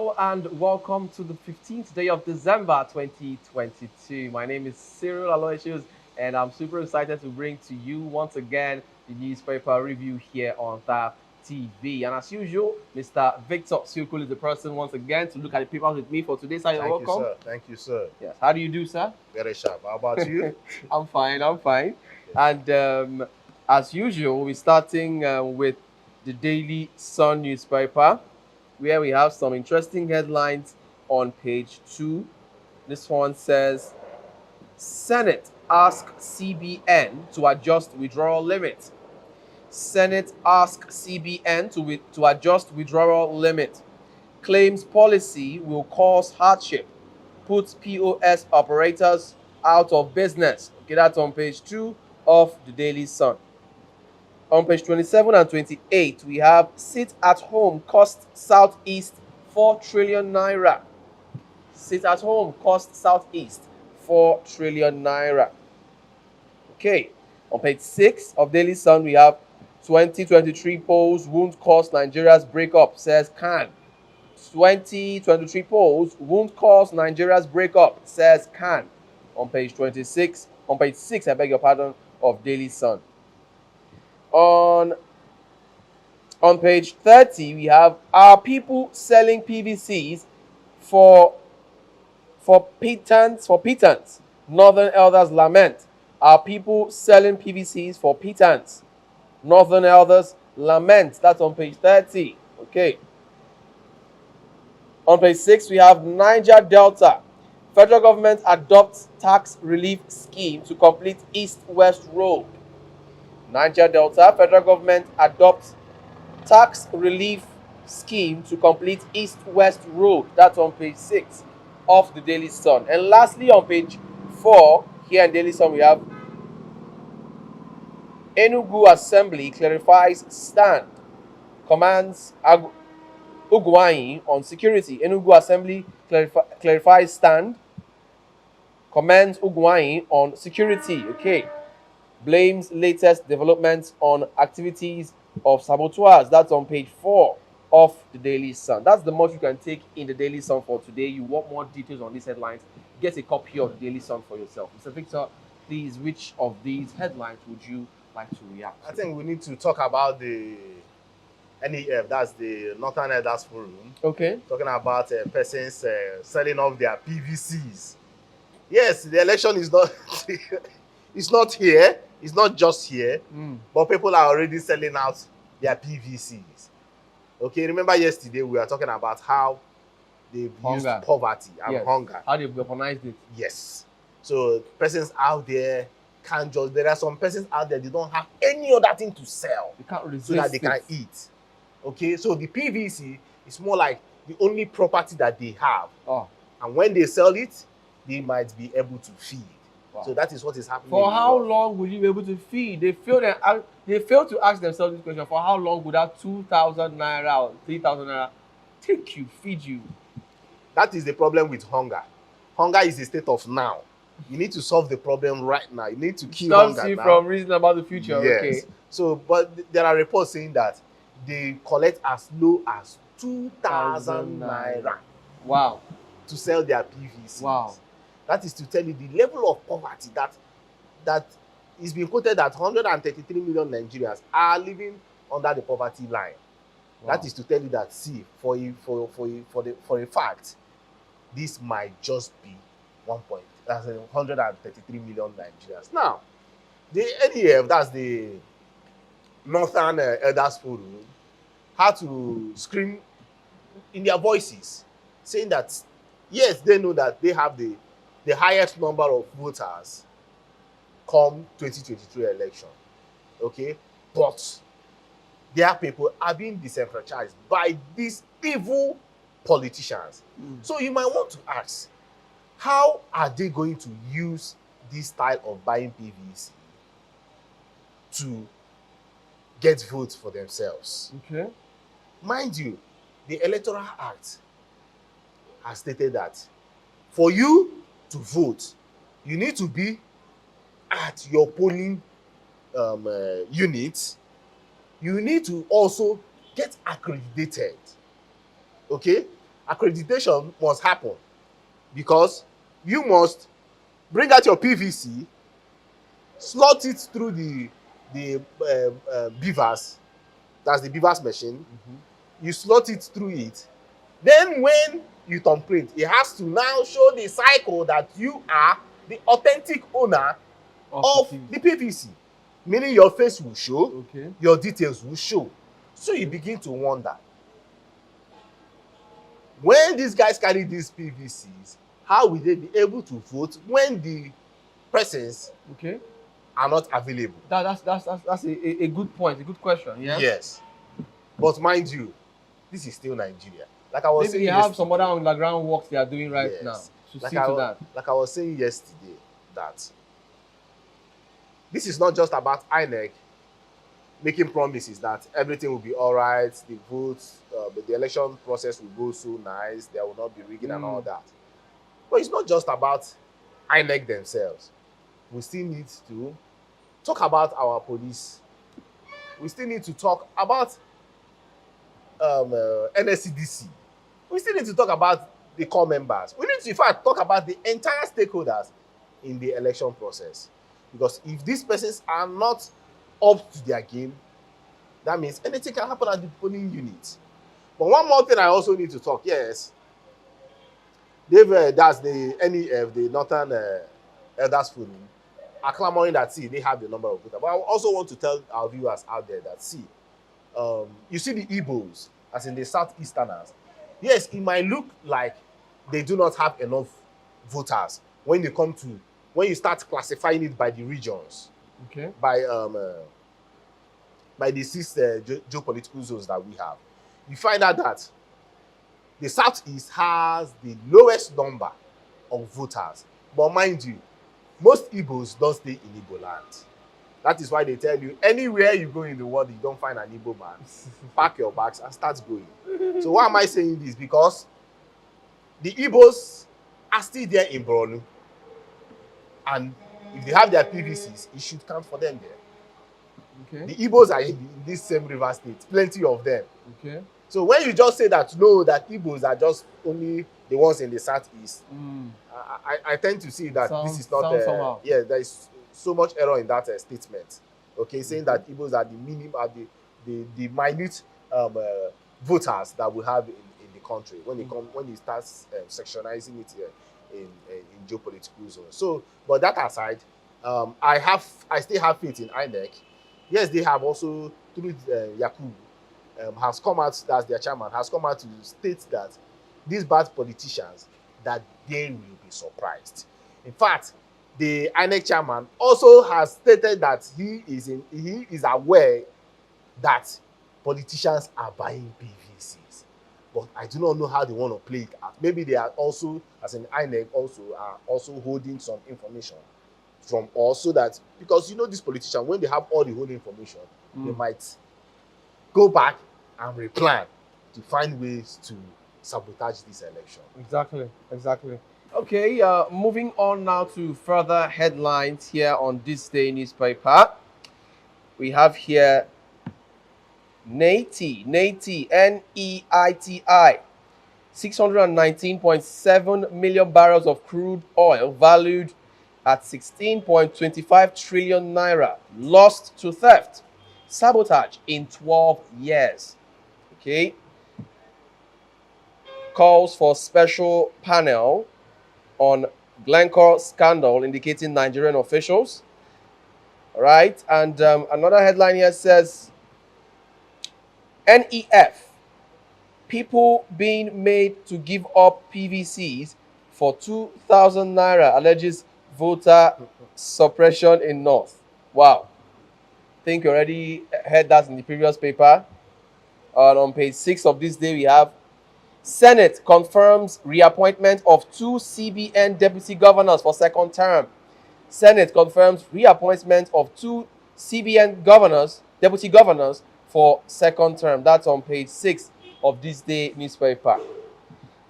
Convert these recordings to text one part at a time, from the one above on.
Hello and welcome to the 15th day of December 2022. My name is Cyril Aloysius and I'm super excited to bring to you once again the newspaper review here on TAF TV. And as usual, Mr. Victor Sukul is the person once again to look at the papers with me for today's side. Thank you, Welcome. sir. Thank you, sir. Yes. How do you do, sir? Very sharp. How about you? I'm fine. I'm fine. And as usual, we're starting with the Daily Sun newspaper, where we have some interesting headlines on page 2. This one says, Senate asks CBN to adjust withdrawal limit. Senate asks CBN to adjust withdrawal limit. Claims policy will cause hardship. Puts POS operators out of business. Okay, that's on page 2 of the Daily Sun. On page 27 and 28, we have sit at home cost Southeast 4 trillion naira. Sit at home cost Southeast 4 trillion naira. Okay, on page 6 of Daily Sun, we have 2023 polls won't cause Nigeria's breakup, says Khan. 2023 polls won't cause Nigeria's breakup, says Khan. On page 6, I beg your pardon, of Daily Sun. On page 30, we have are people selling PVCs for pittance. Northern elders lament. Are people selling PVCs for pittance? Northern elders lament. That's on page 30. Okay. On page 6, we have Niger Delta. Federal government adopts tax relief scheme to complete East-West Road. Niger Delta, federal government adopts tax relief scheme to complete East-West Road. That's on page 6 of the Daily Sun. And lastly, on page 4, here in Daily Sun, we have Enugu Assembly clarifies stand. Commands Ugwuanyi on security. Enugu Assembly clarifies stand. Commends Ugwuanyi on security. Okay. Blames latest developments on activities of saboteurs. That's on page 4 of the Daily Sun. That's the much you can take in the Daily Sun for today. You want more details on these headlines, get a copy of the Daily Sun for yourself. Mr. Victor, please, which of these headlines would you like to react to? I think we need to talk about the NEF, that's the Northern Elders Forum. Okay. Talking about persons selling off their PVCs. Yes, the election is not it's not here. It's not just here, but people are already selling out their PVCs. Okay, remember yesterday we were talking about how they've used poverty and hunger. How they've weaponized it. Yes. So persons out there can't just, there are some persons out there, they don't have any other thing to sell. They can't resist so that they can eat. Okay, so the PVC is more like the only property that they have. Oh. And when they sell it, they might be able to feed. Wow. So that is what is happening. For how long will you be able to feed? They fail to ask themselves this question. For how long would that 2,000 naira or 3,000 naira take you, feed you? That is the problem with hunger. Hunger is a state of now. You need to solve the problem right now. You need to kill hunger now. From reasoning about the future. Yes. Okay. So, but there are reports saying that they collect as low as 2,000 naira. Wow. To sell their PVCs. Wow. That is to tell you the level of poverty that is being quoted that 133 million Nigerians are living under the poverty line. Wow. That is to tell you that, see, for a fact, this might just be 133 million Nigerians. Now, the NEF, that's the Northern Elders Forum, had to scream in their voices, saying that, yes, they know that they have the highest number of voters come 2023 election. Okay? But their people are being disenfranchised by these evil politicians. So you might want to ask, how are they going to use this style of buying PVC to get votes for themselves? Okay. Mind you, the Electoral Act has stated that for you to vote, you need to be at your polling unit. You need to also get accredited. Okay? accreditation must happen because you must bring out your PVC, slot it through the beavers, that's the beavers machine. You slot it through it. Then when you thumbprint, it has to now show the cycle that you are the authentic owner of the PVC. Meaning your face will show, Okay. your details will show. So you begin to wonder, when these guys carry these PVCs, how will they be able to vote when the persons Okay. are not available? That's a good point, a good question. Yeah. Yes. But mind you, this is still Nigeria. Like I was Maybe saying they have some other underground works they are doing right Yes. now to like see to that. Like I was saying yesterday, that this is not just about INEC making promises that everything will be all right, the votes, but the election process will go so nice, there will not be rigging and all that. But it's not just about INEC themselves. We still need to talk about our police. We still need to talk about NSCDC. We still need to talk about the core members. We need to, in fact, talk about the entire stakeholders in the election process. Because if these persons are not up to their game, that means anything can happen at the polling unit. But one more thing I also need to talk, yes, that's the NEF, the Northern Elders Forum, are clamoring that, see, they have the number of voters. But I also want to tell our viewers out there that, see, you see the Igbos, as in the Southeasterners. Yes, it might look like they do not have enough voters when you start classifying it by the regions, Okay. by the 6 geopolitical zones that we have. You find out that the Southeast has the lowest number of voters. But mind you, most Igbos don't stay in Igbo land. That is why they tell you, anywhere you go in the world, you don't find an Igbo man. Pack your bags and start going. So why am I saying this? Because the Igbos are still there in Borno. And if they have their PVCs, it should count for them there. Okay. The Igbos are in this same river state, plenty of them. Okay. So when you just say that, no, that Igbos are just only the ones in the Southeast, I tend to see that this is not, yeah, there is so much error in that statement. Okay, saying that Igbos are the minimum, are the minute voters that we have in the country when it starts sectionizing it in geopolitical zones. So, but that aside, I still have faith in INEC. Yes, they have also, through Yakubu, has come out, as their chairman, has come out to state that these bad politicians, that they will be surprised. In fact, the INEC chairman also has stated that he is aware that politicians are buying PVCs. But I do not know how they want to play it out. Maybe they are also, as in INEC, are also holding some information from us, so that, because these politicians, when they have all the whole information, they might go back and replan to find ways to sabotage this election. Exactly. Okay, moving on now to further headlines here on this day newspaper. We have here NEITI, NEITI, 619.7 million barrels of crude oil valued at 16.25 trillion naira lost to theft, sabotage in 12 years. Okay. Calls for special panel on Glencore scandal indicating Nigerian officials. All right. And another headline here says NEF, people being made to give up PVCs for 2,000 naira alleges voter suppression in North. Wow. Think you already heard that in the previous paper. On page 6 of this day, we have Senate confirms reappointment of 2 CBN deputy governors for second term. Senate confirms reappointment of 2 CBN deputy governors for second term. That's on page 6 of this day newspaper.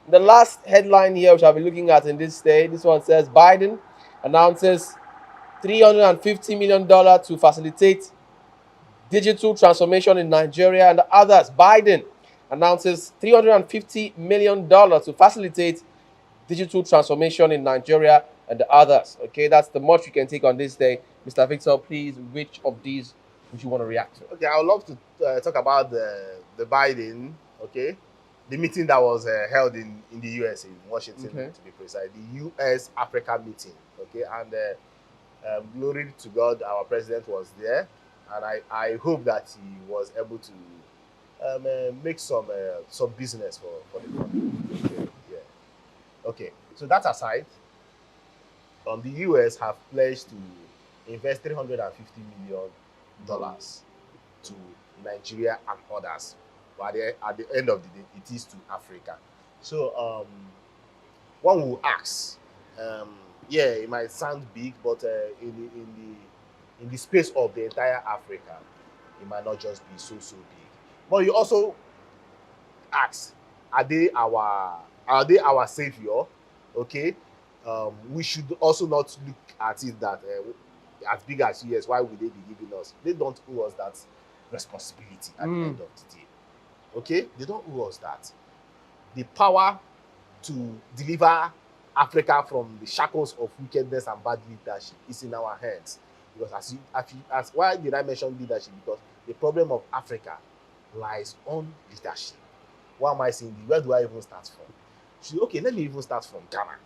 The last headline here, which I'll be looking at in this day, this one says Biden announces $350 million to facilitate digital transformation in Nigeria and others. Biden announces $350 million to facilitate digital transformation in Nigeria and the others. Okay, that's the much you can take on this day. Mr. Victor, please, which of these would you want to react to? Okay, I would love to talk about the Biden, okay, the meeting that was held in the US, in Washington, Okay. to be precise, the US Africa meeting, okay, and glory to God, our president was there, and I hope that he was able to make some business for the country. Okay, yeah. Okay, so that aside, the US have pledged to invest $350 million to Nigeria and others. But at the end of the day, it is to Africa. So one will ask, yeah, it might sound big, but in the space of the entire Africa, it might not just be so big. But you also ask, are they our savior? Okay, we should also not look at it that as big as US, why would they be giving us? They don't owe us that responsibility at the end of the day. Okay, they don't owe us that. The power to deliver Africa from the shackles of wickedness and bad leadership is in our hands. Because as why did I mention leadership? Because the problem of Africa lies on leadership. What am I saying? Where do I even start from? Okay, let me even start from Ghana.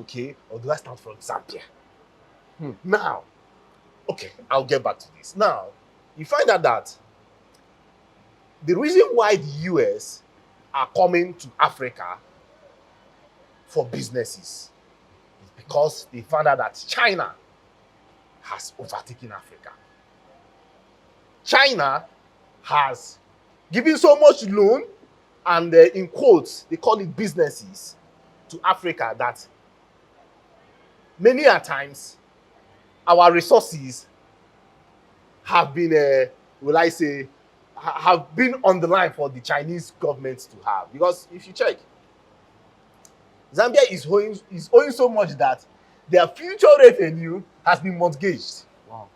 Okay, or do I start from Zambia? Now, okay, I'll get back to this. Now, you find out that the reason why the US are coming to Africa for businesses is because they found out that China has overtaken Africa. China has given so much loan, and in quotes, they call it businesses, to Africa that many a times our resources have been, will I say, have been on the line for the Chinese government to have. Because if you check, Zambia is owing so much that their future revenue has been mortgaged. Wow.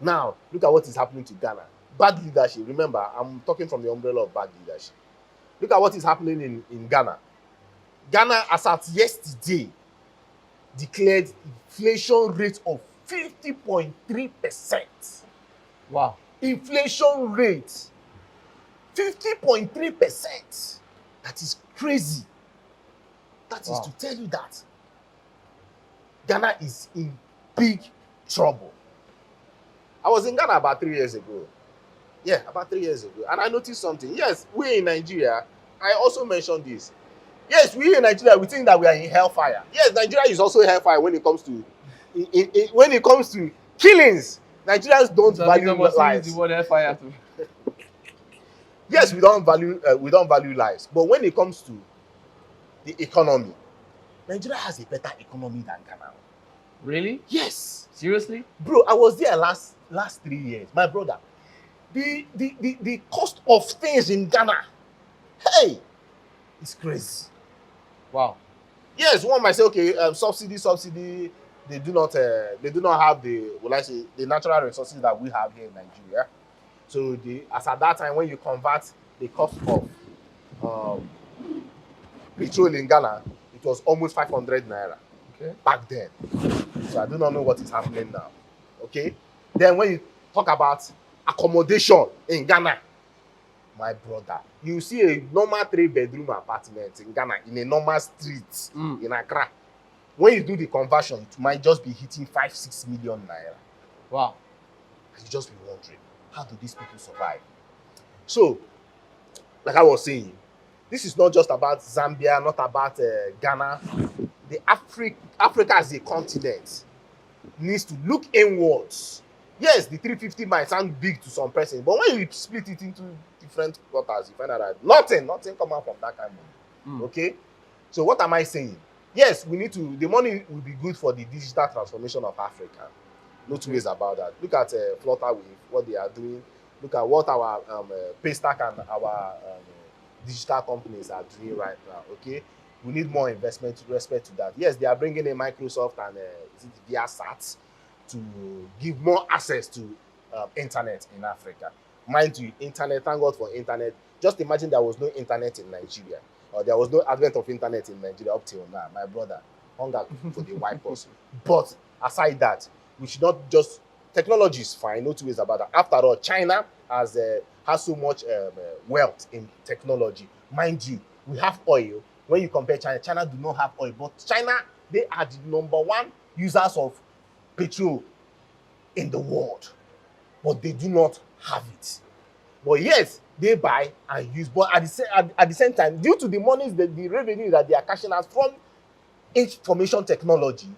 Now, look at what is happening to Ghana. Bad leadership. Remember, I'm talking from the umbrella of bad leadership. Look at what is happening in Ghana. Ghana, as at yesterday, declared inflation rate of 50.3%. Wow. Inflation rate 50.3%. That is crazy. That is to tell you that Ghana is in big trouble. I was in Ghana about 3 years ago. Yeah, about 3 years ago. And I noticed something. Yes, we in Nigeria, I also mentioned this. Yes, we in Nigeria, we think that we are in hellfire. Yes, Nigeria is also hellfire when it comes to when it comes to killings. Nigerians don't value lives. The word hellfire too. Yes, we don't value lives. But when it comes to the economy, Nigeria has a better economy than Ghana. Really? Yes. Seriously? Bro, I was there last 3 years. My brother, the cost of things in Ghana, hey, it's crazy. Wow. Yes, one might say, okay, subsidy. They do not have the natural resources that we have here in Nigeria. So as at that time, when you convert the cost of petrol in Ghana, it was almost 500 naira. Okay. Back then. So I do not know what is happening now. Okay. Then when you talk about accommodation in Ghana, my brother, you see a normal 3-bedroom apartment in Ghana in a normal street in Accra. When you do the conversion, it might just be hitting 5-6 million naira. Wow. And you just be wondering, how do these people survive? So, like I was saying, this is not just about Zambia, not about Ghana. The Africa as a continent needs to look inwards. Yes, the 350 might sound big to some person, but when you split it into different quarters, you find out that nothing come out from that kind of money. Okay? So what am I saying? Yes, the money will be good for the digital transformation of Africa. No two ways about that. Look at Flutterwave, what they are doing. Look at what our Paystack and our digital companies are doing right now. Okay, we need more investment with respect to that. Yes, they are bringing in Microsoft and Viasat to give more access to internet in Africa. Mind you, internet, thank God for internet. Just imagine there was no internet in Nigeria, or there was no advent of internet in Nigeria up till now. My brother, hunger for the white person. But aside that, we should not just, technology is fine, no two ways about that. After all, China has so much wealth in technology. Mind you, we have oil. When you compare China, China do not have oil, but China, they are the #1 users of petrol in the world, but they do not have it. But yes, they buy and use. But at the same time, due to the monies, the revenue that they are cashing out from information technology,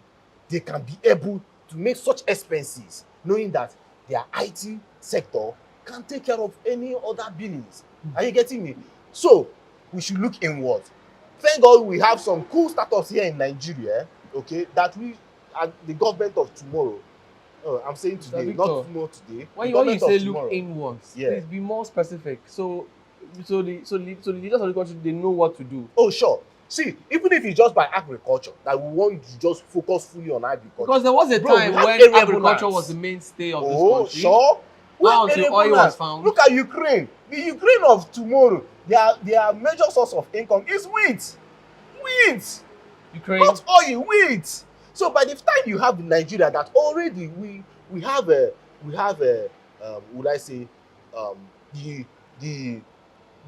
they can be able to make such expenses, knowing that their IT sector can take care of any other billings. Are you getting me? So we should look inward. Thank God we have some cool startups here in Nigeria, okay, that we are the government of tomorrow. Oh, I'm saying today, Victor, not tomorrow today. When you say look inwards, yeah, please be more specific. So the leaders of the country, they know what to do. Oh, sure. See, even if it's just by agriculture, that we want to just focus fully on agriculture. Because there was a time when agriculture was the mainstay of this country. Oh, sure. Now the oil was found. Look at Ukraine. The Ukraine of tomorrow, their major source of income is wheat. Wheat. Ukraine. Not oil, wheat. So by the time you have Nigeria, that already we have would I say the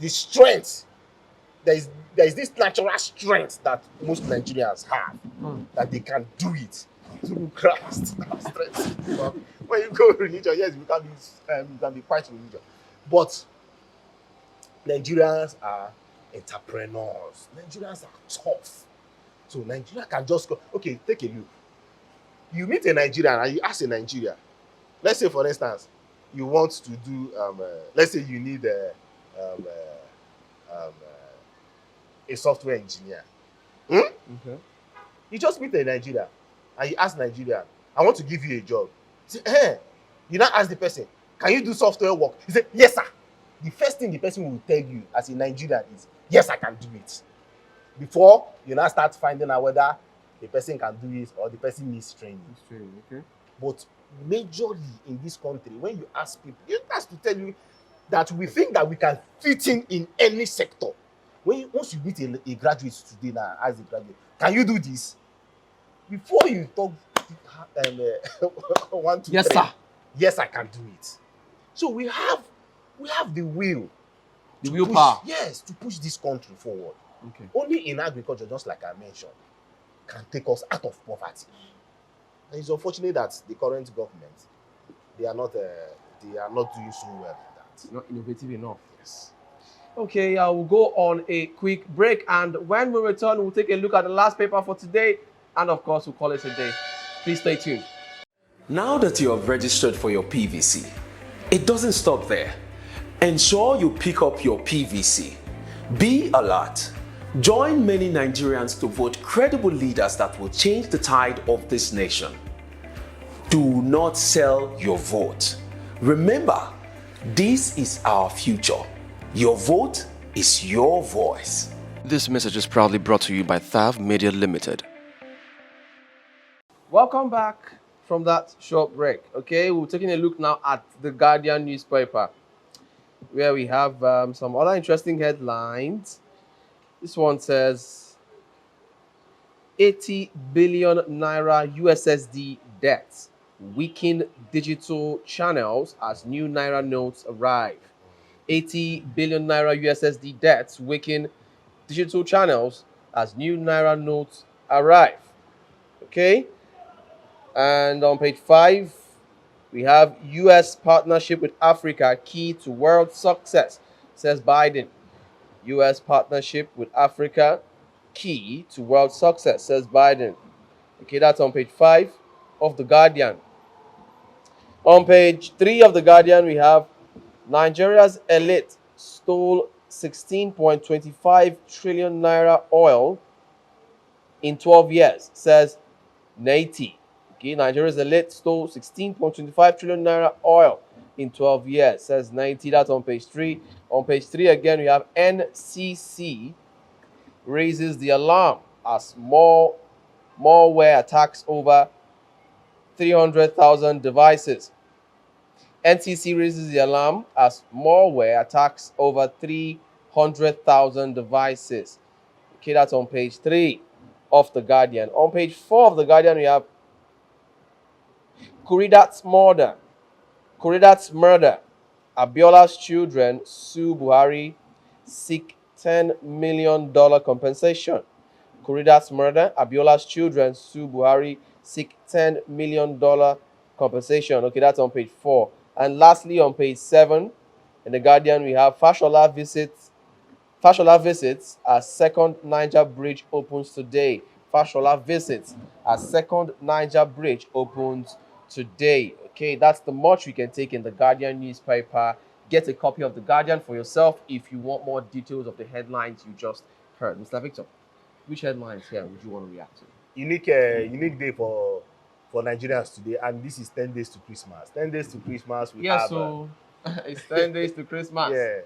strength. There is this natural strength that most Nigerians have, that they can do it through Christ. Strength. When you go religion, yes, you can be quite religious, but Nigerians are entrepreneurs. Nigerians are tough. So Nigeria can just go. Okay, take a look. You meet a Nigerian and you ask a Nigerian. Let's say, for instance, you want to do. Let's say you need a software engineer. Okay. You just meet a Nigerian and you ask Nigerian, I want to give you a job. Say, hey, you now ask the person, can you do software work? He said, yes, sir. The first thing the person will tell you as a Nigerian is, yes, I can do it. Before you now start finding out whether the person can do it or the person needs training. Okay. But majorly in this country, when you ask people, it has to tell you that we think that we can fit in any sector. Once you meet a graduate today now, as a graduate, can you do this? Before you talk 1, 2, yes, 3, sir. Yes, I can do it. So we have the will. The willpower. Yes, to push this country forward. Okay. Only in agriculture, just like I mentioned, can take us out of poverty. And it's unfortunate that the current government, they are not doing so well in that. Not innovative enough. Yes. Okay, we'll go on a quick break, and when we return, we'll take a look at the last paper for today, and of course, we'll call it a day. Please stay tuned. Now that you have registered for your PVC, it doesn't stop there. Ensure you pick up your PVC. Be alert. Join many Nigerians to vote credible leaders that will change the tide of this nation. Do not sell your vote. Remember, this is our future. Your vote is your voice. This message is proudly brought to you by Thav Media Limited. Welcome back from that short break. Okay, we're taking a look now at the Guardian newspaper, where we have some other interesting headlines. This one says 80 billion naira USSD debt weaken digital channels as new naira notes arrive. 80 billion naira USSD debts weaken digital channels as new naira notes arrive. Okay, and on page 5, we have U.S. partnership with Africa key to world success, says Biden. U.S. partnership with Africa key to world success, says Biden. Okay, that's on page 5 of The Guardian. On page 3 of The Guardian, we have Nigeria's elite stole 16.25 trillion naira oil in 12 years, says Nati. Okay, Nigeria's elite stole 16.25 trillion naira oil in 12 years, says 90. That's on page 3. On page 3 again, we have NCC raises the alarm as malware attacks over 300,000 devices. NTC raises the alarm as malware attacks over 300,000 devices. Okay, that's on page 3 of The Guardian. On page 4 of The Guardian, we have Kuridat's murder. Kuridat's murder. Abiola's children sue Buhari, seek $10 million compensation. Kuridat's murder. Abiola's children sue Buhari, seek $10 million compensation. Okay, that's on page 4. And lastly, on page 7, in The Guardian, we have Fashola visits as second Niger bridge opens today. Fashola visits as second Niger bridge opens today. Okay, that's the much we can take in The Guardian newspaper. Get a copy of The Guardian for yourself if you want more details of the headlines you just heard. Mr. Victor, which headlines here would you want to react to? Unique day for Nigerians today, and this is 10 days to Christmas. 10 days to Christmas. We have, so it's 10 days to Christmas. Yeah.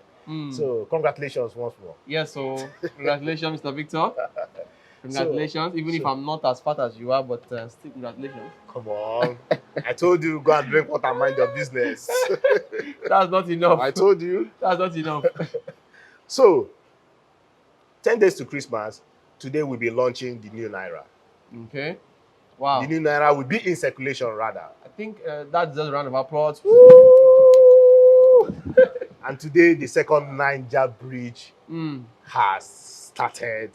So congratulations once more. Yes, so congratulations, Mr. Victor. Congratulations, even if I'm not as fat as you are, but still congratulations. Come on. I told you, go and drink water and mind your business. That's not enough. I told you. That's not enough. So, 10 days to Christmas, today we'll be launching the new Naira. Okay. Wow. The new Naira will be in circulation rather. I think that's just a round of applause. And today, the second Niger bridge has started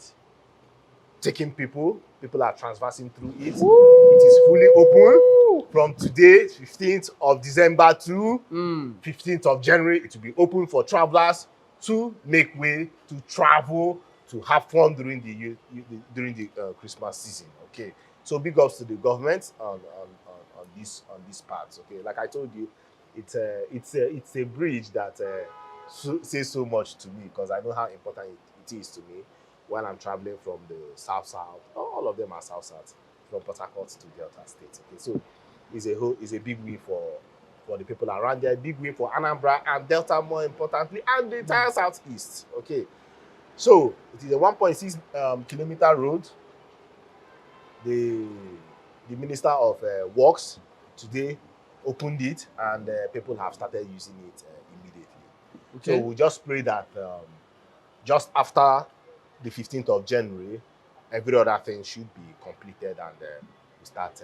taking people. People are transversing through it. It is fully open from today, 15th of December to 15th of January. It will be open for travelers to make way, to travel, to have fun during the Christmas season. Okay, so big ups to the government on these parts. Okay, like I told you, it's a bridge that says so much to me because I know how important it is to me when I'm traveling from the south. All of them are south, from Port Harcourt to Delta State. Okay, so it's a big win for the people around there, big win for Anambra and Delta, more importantly, and the entire southeast. Okay, so it is a 1.6 kilometer road. The Minister of Works today opened it, and people have started using it immediately. Okay. So we just pray that just after the 15th of January, every other thing should be completed, and we start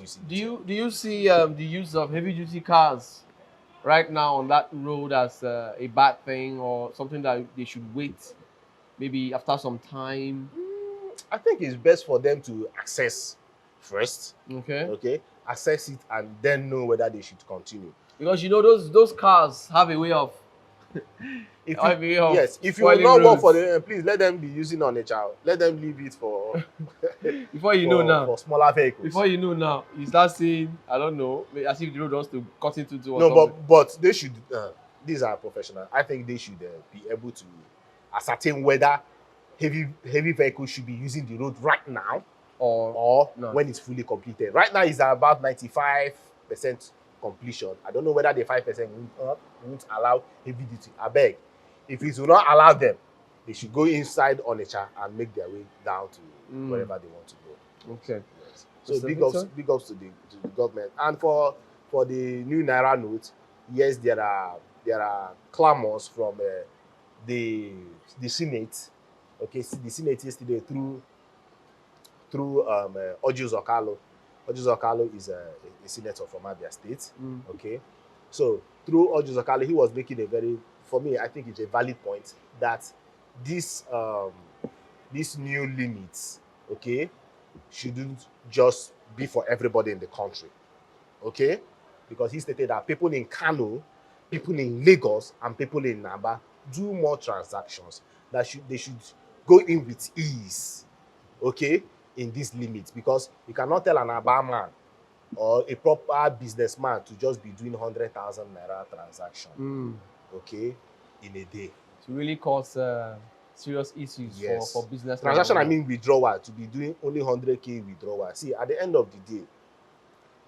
using it. Do you see the use of heavy duty cars right now on that road as a bad thing, or something that they should wait maybe after some time? I think it's best for them to access first. Okay. Assess it and then know whether they should continue. Because those cars have a way of if you will not work for them, please let them be using on a child. Let them leave it for before you know now for smaller vehicles. Before you know now, you start seeing, I don't know, as if the road wants to cut into two or no, something. but they should. These are professionals. I think they should be able to ascertain whether heavy vehicles should be using the road right now or no, when it's fully completed. Right now it's about 95% completion. I don't know whether the 5% won't allow heavy duty. I beg, if it will not allow them, they should go inside Onitsha and make their way down to wherever they want to go. Okay. Yes. So big ups to the government. And for the new Naira note, yes, there are clamors from the Senate. Okay, the Senate yesterday through Orji Uzokalo. Orji Uzokalo is a senator from Abia State. Okay, so through Orji Uzokalo, he was making for me, I think it's a valid point that these new limits, okay, shouldn't just be for everybody in the country. Okay, because he stated that people in Kano, people in Lagos, and people in Naba do more transactions. They should go in with ease, okay, in these limits, because you cannot tell an Aba man or a proper businessman to just be doing 100,000 Naira transaction, okay, in a day. To really cause serious issues for business transaction. I mean withdrawal, to be doing only 100K withdrawal. See, at the end of the day,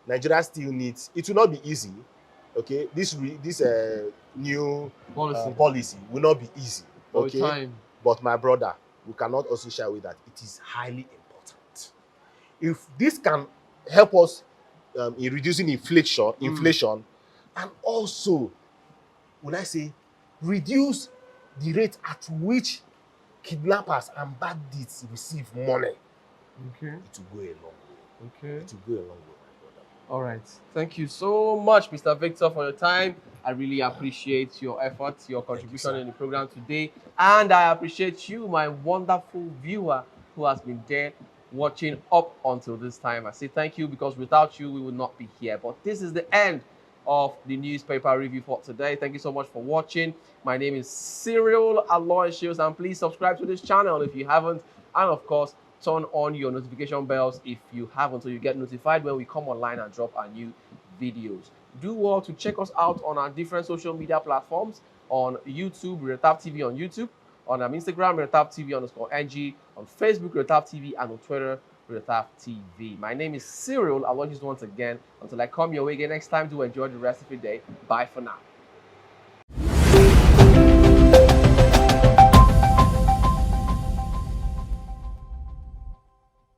Nigeria still needs. It will not be easy, okay. This new policy will not be easy, okay. But my brother, we cannot also share with that it is highly important. If this can help us in reducing inflation, and also, will I say, reduce the rate at which kidnappers and bandits receive money. Okay. It will go a long way. Okay. It will go a long way, my brother. All right. Thank you so much, Mr. Victor, for your time. I really appreciate your efforts, your contribution sir. in the program today. And I appreciate you, my wonderful viewer, who has been there watching up until this time. I say thank you because without you, we would not be here. But this is the end of the newspaper review for today. Thank you so much for watching. My name is Cyril Aloysius, and please subscribe to this channel if you haven't. And of course, turn on your notification bells if you haven't, so you get notified when we come online and drop our new videos. Do well to check us out on our different social media platforms. On YouTube, Retap TV on YouTube. On Instagram, Retap TV_NG. On Facebook, Retap TV. And on Twitter, Retap TV. My name is Cyril. I'll watch you once again. Until I come your way again next time, do enjoy the rest of your day. Bye for now.